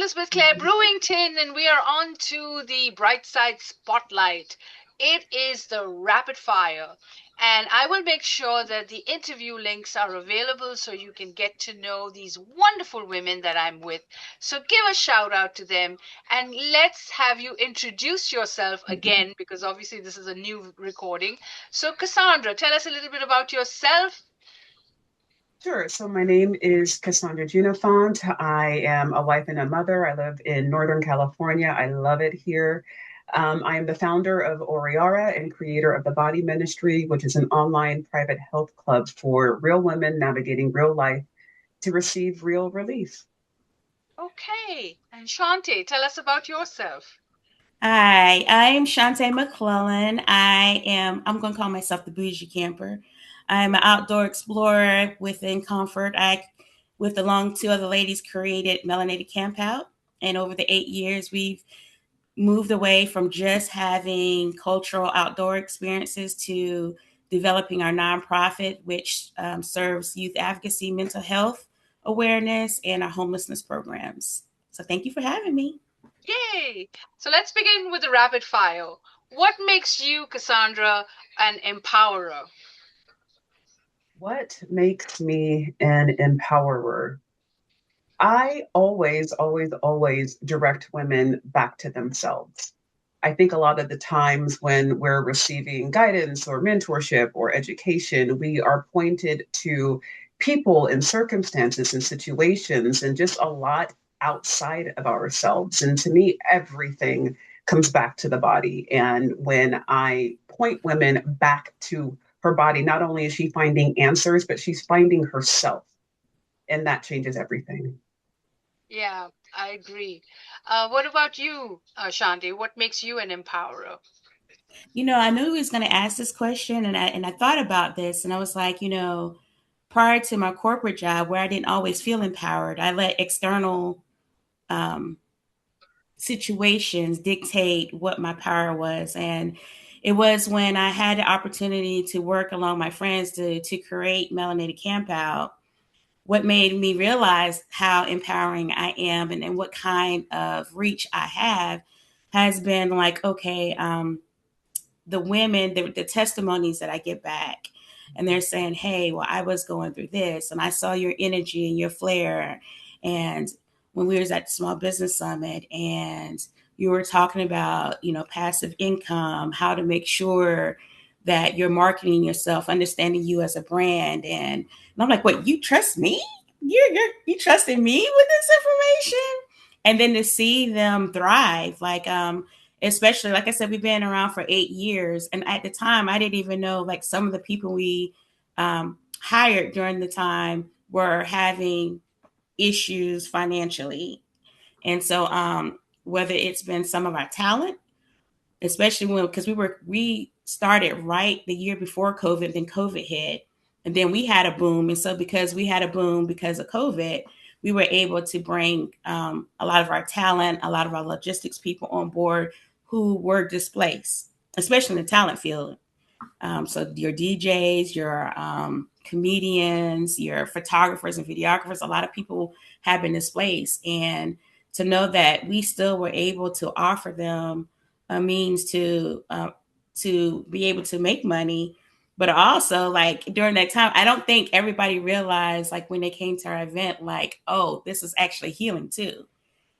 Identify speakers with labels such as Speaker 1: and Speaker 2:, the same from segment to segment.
Speaker 1: is with Claire Brewington, and we are on to the Brightside Spotlight. It is the rapid fire, and I will make sure that the interview links are available so you can get to know these wonderful women that I'm with. So give a shout out to them, and let's have you introduce yourself again because obviously this is a new recording. So, Cassandra, tell us a little bit about yourself.
Speaker 2: Sure. So my name is Cassandra Junifont. I am a wife and a mother. I live in Northern California. I love it here. I am the founder of Oriara and creator of the Body Ministry, which is an online private health club for real women navigating real life to receive real relief.
Speaker 1: Okay, and Shante, tell us about yourself.
Speaker 3: Hi, I'm Shunté McClellan. I'm going to call myself the bougie camper. I'm an outdoor explorer within comfort. With along two other ladies, created Melanated Campout. And over the 8 years, we've moved away from just having cultural outdoor experiences to developing our nonprofit, which serves youth advocacy, mental health awareness, and our homelessness programs. So thank you for having me.
Speaker 1: Yay! So let's begin with the rapid fire. What makes you, Cassandra, an empowerer?
Speaker 2: What makes me an empowerer? I always direct women back to themselves. I think a lot of the times when we're receiving guidance or mentorship or education, we are pointed to people and circumstances and situations and just a lot outside of ourselves. And to me, everything comes back to the body. And when I point women back to her body, not only is she finding answers, but she's finding herself. And that changes everything.
Speaker 1: Yeah, I agree. What about you, Shanti? What makes you an empowerer?
Speaker 3: I knew he was going to ask this question, and I thought about this, and I was like, prior to my corporate job, where I didn't always feel empowered, I let external um, situations dictate what my power was, and it was when I had the opportunity to work along my friends to create Melanated Campout. What made me realize how empowering I am and what kind of reach I have has been like, okay, the women, the testimonies that I get back, and they're saying, "Hey, well, I was going through this, and I saw your energy and your flair, and when we was at the Small Business Summit, and you were talking about, passive income, how to make sure that you're marketing yourself, understanding you as a brand, and I'm like, what? You trust me? You trusted me with this information?" And then to see them thrive, like especially like I said, we've been around for 8 years, and at the time I didn't even know like some of the people we hired during the time were having issues financially. And so whether it's been some of our talent, especially when because we started right the year before COVID, then COVID hit, and then we had a boom. And so because we had a boom because of COVID, we were able to bring a lot of our talent, a lot of our logistics people on board who were displaced, especially in the talent field. So your DJs, your comedians, your photographers and videographers, a lot of people have been displaced. And to know that we still were able to offer them a means to be able to make money, but also like during that time, I don't think everybody realized like when they came to our event, like, oh, this is actually healing too.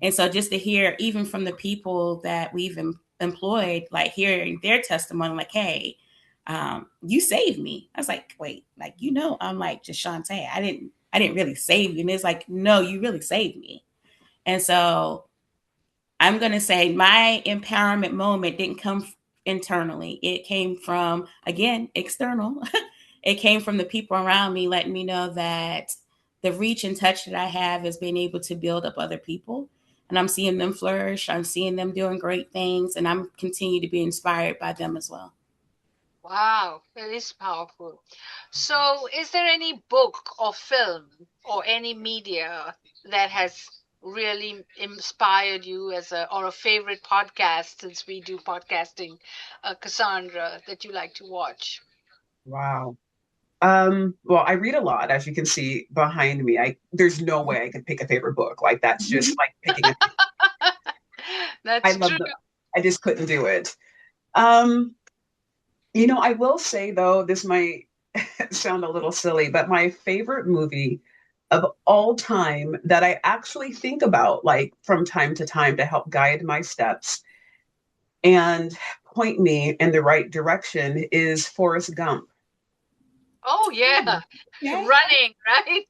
Speaker 3: And so just to hear even from the people that we've employed, like hearing their testimony, like, hey, you saved me. I was like, wait, like, I'm like just Shantae. I didn't really save you. And it's like, no, you really saved me. And so I'm going to say my empowerment moment didn't come internally. It came from, again, external. It came from the people around me letting me know that the reach and touch that I have is being able to build up other people. And I'm seeing them flourish. I'm seeing them doing great things. And I'm continue to be inspired by them as well.
Speaker 1: Wow, that is powerful. So, is there any book or film or any media that has really inspired you as a favorite podcast since we do podcasting, Cassandra, that you like to watch?
Speaker 2: Wow. Well, I read a lot, as you can see behind me. There's no way I could pick a favorite book. Like that's just like picking a. I
Speaker 1: That's
Speaker 2: love
Speaker 1: true.
Speaker 2: the. I just couldn't do it. Um, I will say though, this might sound a little silly, but my favorite movie of all time that I actually think about, like from time to time, to help guide my steps and point me in the right direction, is Forrest Gump.
Speaker 1: Oh yeah,
Speaker 3: Okay.
Speaker 1: running, right?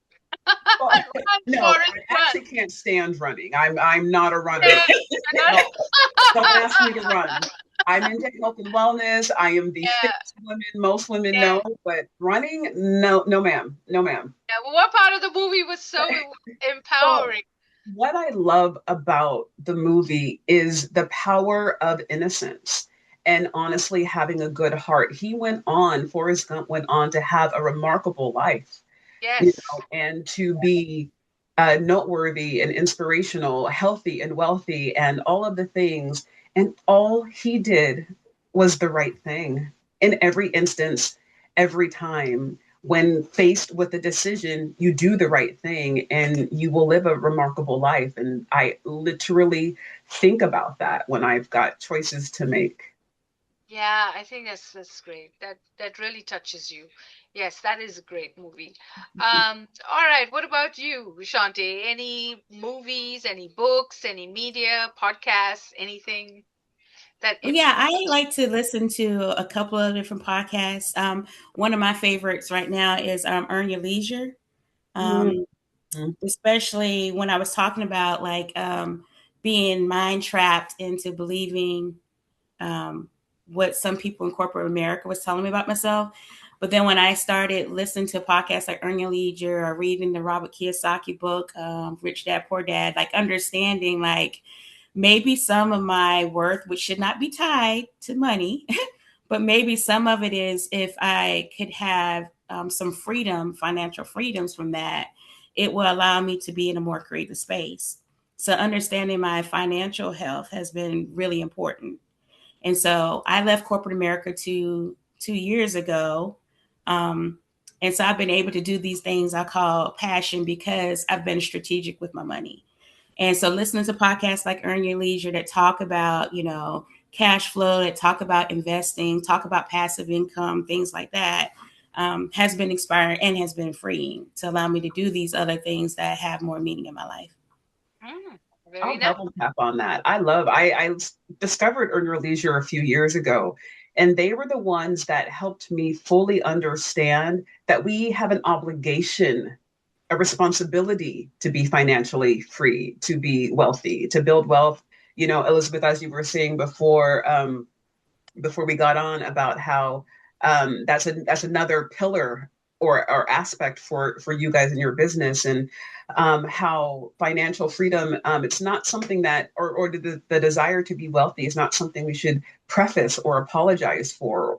Speaker 2: Well,
Speaker 1: Run,
Speaker 2: no,
Speaker 1: Forrest,
Speaker 2: I
Speaker 1: run.
Speaker 2: actually can't stand running. I'm not a runner.
Speaker 1: Yeah,
Speaker 2: Don't don't ask me to run. I'm into health and wellness. I am the
Speaker 1: yeah,
Speaker 2: fittest woman most women
Speaker 1: yeah.
Speaker 2: know, but running, no, no, ma'am, no, ma'am.
Speaker 1: Yeah. Well, what part of the movie was so
Speaker 2: Well,
Speaker 1: empowering?
Speaker 2: what I love about the movie is the power of innocence and honestly having a good heart. Forrest Gump went on to have a remarkable life,
Speaker 1: Yes.
Speaker 2: and to be noteworthy and inspirational, healthy and wealthy, and all of the things. And all he did was the right thing in every instance, every time. When faced with a decision, you do the right thing and you will live a remarkable life. And I literally think about that when I've got choices to make.
Speaker 1: Yeah, I think that's great. That really touches you. Yes, that is a great movie. All right, what about you, Shante? Any movies, any books, any media, podcasts, anything that
Speaker 3: Well, yeah, I
Speaker 1: influenced
Speaker 3: like to listen to a couple of different podcasts. One of my favorites right now is Earn Your Leisure, um,
Speaker 2: Mhm.
Speaker 3: especially when I was talking about being mind trapped into believing um, what some people in corporate America was telling me about myself. But then when I started listening to podcasts like Earn Your Leisure or reading the Robert Kiyosaki book, Rich Dad Poor Dad, like understanding like maybe some of my worth, which should not be tied to money, but maybe some of it is if I could have some freedom, financial freedoms from that, it will allow me to be in a more creative space. So understanding my financial health has been really important. And so I left corporate America 2 years ago. Um, and so I've been able to do these things I call passion because I've been strategic with my money. And so listening to podcasts like Earn Your Leisure that talk about, cash flow, that talk about investing, talk about passive income, things like that, has been inspiring and has been freeing to allow me to do these other things that have more meaning in my life.
Speaker 1: Mm, very
Speaker 2: I'll
Speaker 1: nice.
Speaker 2: double tap on that. I discovered Earn Your Leisure a few years ago, and they were the ones that helped me fully understand that we have an obligation, a responsibility to be financially free, to be wealthy, to build wealth. Elizabeth, as you were saying before we got on about how that's another pillar or aspect for you guys in your business, and how financial freedom, it's not something that or the desire to be wealthy is not something we should preface or apologize for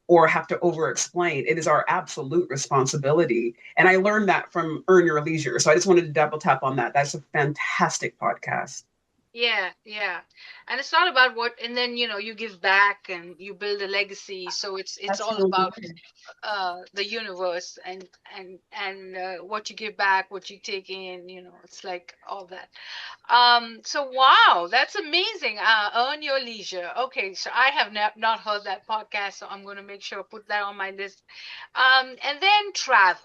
Speaker 2: or have to over explain. It is our absolute responsibility. And I learned that from Earn Your Leisure. So I just wanted to double tap on that. That's a fantastic podcast.
Speaker 1: Yeah, yeah. And it's not about what, and then you give back and you build a legacy. So it's all
Speaker 2: Absolutely.
Speaker 1: about the universe and what you give back, what you take in. It's like all that. So wow, that's amazing. Earn Your Leisure. Okay, so I have not heard that podcast, so I'm going to make sure I put that on my list. And then travel.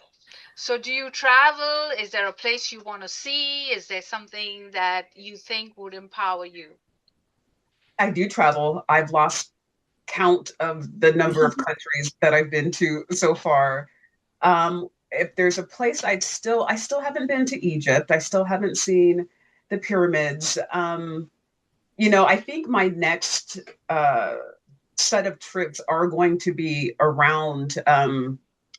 Speaker 1: So do you travel? Is there a place you want to see? Is there something that you think would empower you?
Speaker 2: I do travel. I've lost count of the number of countries that I've been to so far. If there's a place I still haven't been to Egypt. I still haven't seen the pyramids. I think my next set of trips are going to be around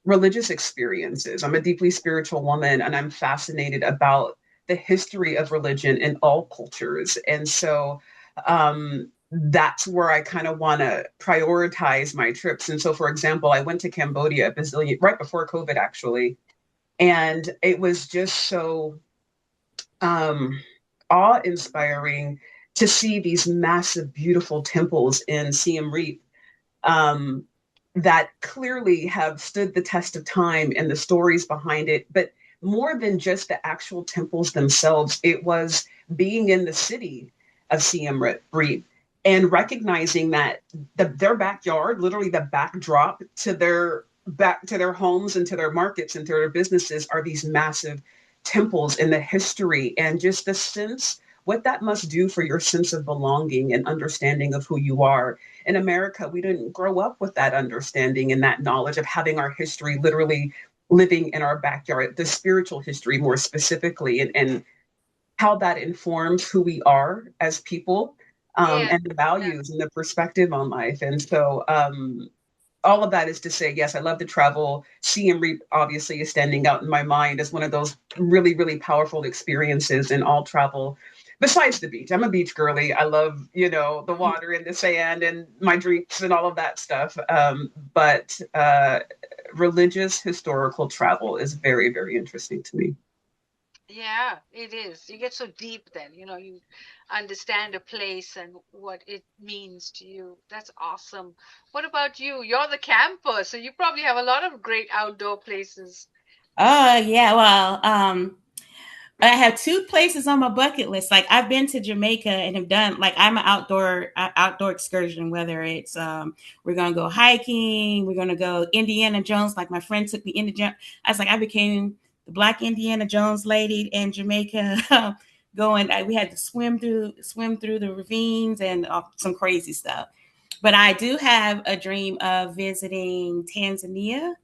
Speaker 2: religious experiences. I'm a deeply spiritual woman, and I'm fascinated about the history of religion in all cultures. And so that's where I kind of want to prioritize my trips. And so, for example, I went to Cambodia a bazillion right before COVID, actually, and it was just so um, awe-inspiring to see these massive, beautiful temples in Siem Reap, um, that clearly have stood the test of time and the stories behind it. But more than just the actual temples themselves, it was being in the city of Siem Reap and recognizing that their backyard, literally the backdrop to their homes and to their markets and to their businesses, are these massive temples in the history and just the sense what that must do for your sense of belonging and understanding of who you are. In America, we didn't grow up with that understanding and that knowledge of having our history literally living in our backyard, the spiritual history more specifically, and how that informs who we are as people,
Speaker 1: Yeah.
Speaker 2: and the
Speaker 1: Yeah.
Speaker 2: values and the perspective on life. And so, all of that is to say, yes, I love to travel. Siem Reap obviously is standing out in my mind as one of those really, really powerful experiences in all travel. Besides the beach, I'm a beach girly. I love, the water and the sand and my drinks and all of that stuff. But religious historical travel is very, very interesting to me.
Speaker 1: Yeah, it is. You get so deep then, you understand a place and what it means to you. That's awesome. What about you? You're the camper, so you probably have a lot of great outdoor places.
Speaker 3: Oh yeah, well, I have two places on my bucket list. Like I've been to Jamaica and have done like I'm an outdoor excursion. Whether it's we're gonna go hiking, we're gonna go Indiana Jones. Like my friend took me into I was like I became the Black Indiana Jones lady in Jamaica. Going, we had to swim through the ravines and some crazy stuff. But I do have a dream of visiting Tanzania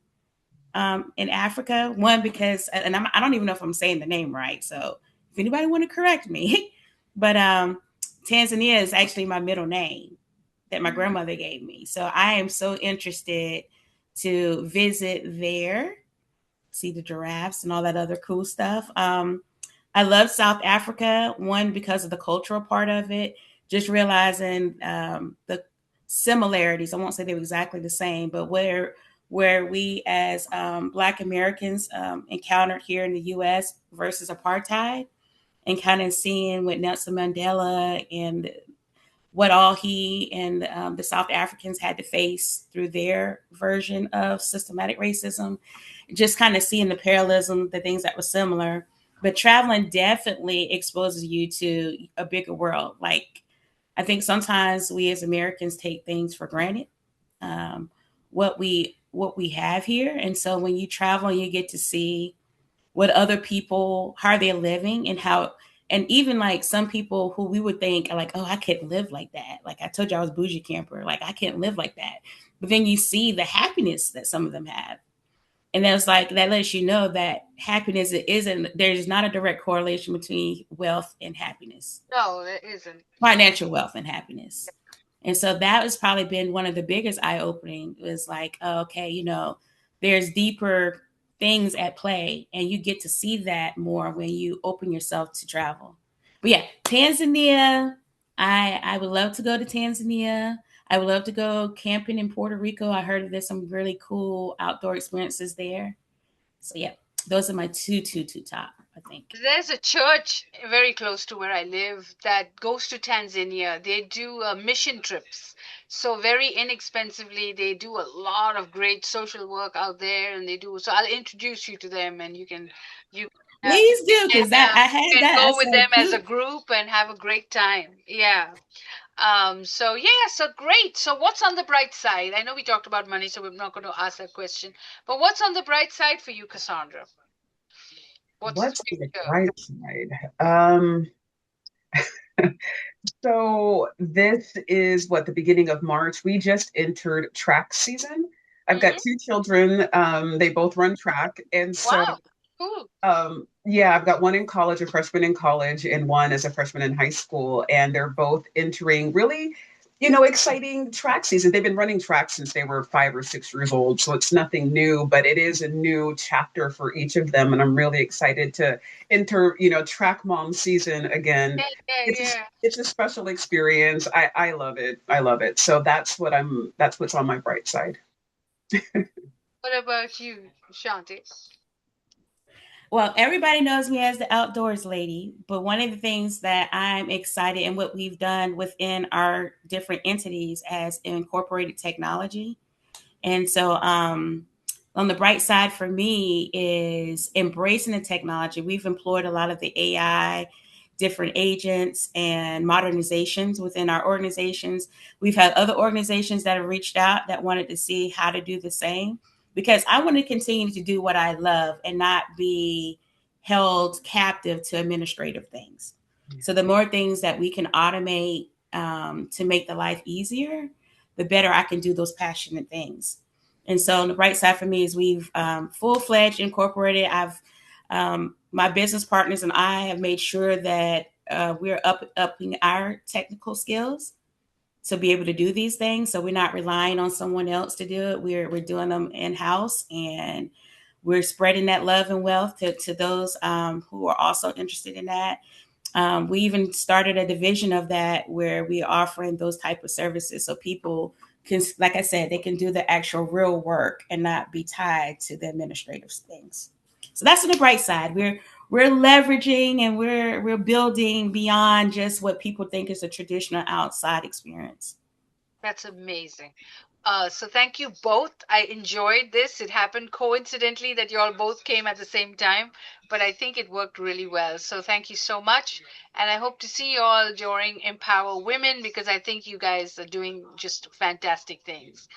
Speaker 3: in Africa. One because, and I don't even know if I'm saying the name right. So if anybody want to correct me, but Tanzania is actually my middle name that my grandmother gave me. So I am so interested to visit there, see the giraffes and all that other cool stuff. I love South Africa, one because of the cultural part of it, just realizing the similarities. I won't say they were exactly the same, but where we as Black Americans encountered here in the U.S. versus apartheid, and kind of seeing what Nelson Mandela and what all he and the South Africans had to face through their version of systematic racism, just kind of seeing the parallelism, the things that were similar. But traveling definitely exposes you to a bigger world. Like, I think sometimes we as Americans take things for granted, um, what we have here. And so when you travel, you get to see what other people, how they're living, and how, and even like some people who we would think are like, oh, I couldn't live like that. Like I told you, I was bougie camper. Like I can't live like that. But then you see the happiness that some of them have. And that's like, that lets you know that happiness isn't, there's not a direct correlation between wealth and happiness,
Speaker 1: No, there isn't.
Speaker 3: financial wealth and happiness. And so that has probably been one of the biggest eye opening was like, oh, okay, there's deeper things at play, and you get to see that more when you open yourself to travel. But yeah, Tanzania, I would love to go to Tanzania. I would love to go camping in Puerto Rico. I heard there's some really cool outdoor experiences there. So yeah, those are my two top, I think.
Speaker 1: There's a church very close to where I live that goes to Tanzania. They do mission trips. So very inexpensively, they do a lot of great social work out there, and they do. So I'll introduce you to them, and you
Speaker 3: Please do,
Speaker 1: can
Speaker 3: because that I had
Speaker 1: can
Speaker 3: that. I
Speaker 1: go with
Speaker 3: said,
Speaker 1: them as a group and have a great time. Yeah. So yeah, so great. So what's on the bright side? I know we talked about money, so we're not going to ask that question. But what's on the bright side for you, Cassandra? What's the
Speaker 2: What's the
Speaker 1: future?
Speaker 2: bright side? So this is what the beginning of March. We just entered track season. I've got
Speaker 1: Hmm.
Speaker 2: two children. They both run track, and so
Speaker 1: Wow, cool.
Speaker 2: yeah, I've got one in college, a freshman in college, and one as a freshman in high school, and they're both entering really, exciting track season. They've been running track since they were 5 or 6 years old, so it's nothing new, but it is a new chapter for each of them, and I'm really excited to enter, track mom season again.
Speaker 1: Yeah, yeah,
Speaker 2: It's a,
Speaker 1: yeah.
Speaker 2: it's a special experience. I love it. I love it. So that's what's on my bright side.
Speaker 1: What about you, Shanti?
Speaker 3: well, everybody knows me as the outdoors lady, but one of the things that I'm excited and what we've done within our different entities as incorporated technology And so, on the bright side for me is embracing the technology. We've employed a lot of the AI, different agents and modernizations within our organizations. We've had other organizations that have reached out that wanted to see how to do the same, because I want to continue to do what I love and not be held captive to administrative things. So the more things that we can automate to make the life easier, the better I can do those passionate things. And so on the bright side for me is we've full-fledged incorporated. I've my business partners and I have made sure that we're upping our technical skills to be able to do these things. So we're not relying on someone else to do it. We're doing them in-house, and we're spreading that love and wealth to those who are also interested in that. We even started a division of that where we're offering those type of services, so people can, like I said, they can do the actual real work and not be tied to the administrative things. So that's on the bright side. We're leveraging and we're building beyond just what people think is a traditional outside experience.
Speaker 1: That's amazing. So thank you both. I enjoyed this. It happened coincidentally that you all both came at the same time, but I think it worked really well. So thank you so much. And I hope to see you all during Empower Women, because I think you guys are doing just fantastic things.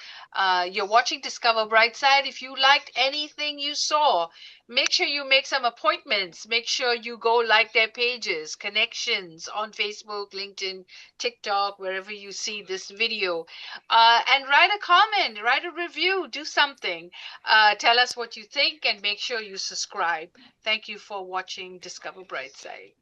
Speaker 1: You're watching Discover Brightside. If you liked anything you saw, make sure you make some appointments. Make sure you go like their pages, connections on Facebook, LinkedIn, TikTok, wherever you see this video. And write a comment, write a review, do something. Tell us what you think and make sure you subscribe. Thank you for watching Discover Brightside.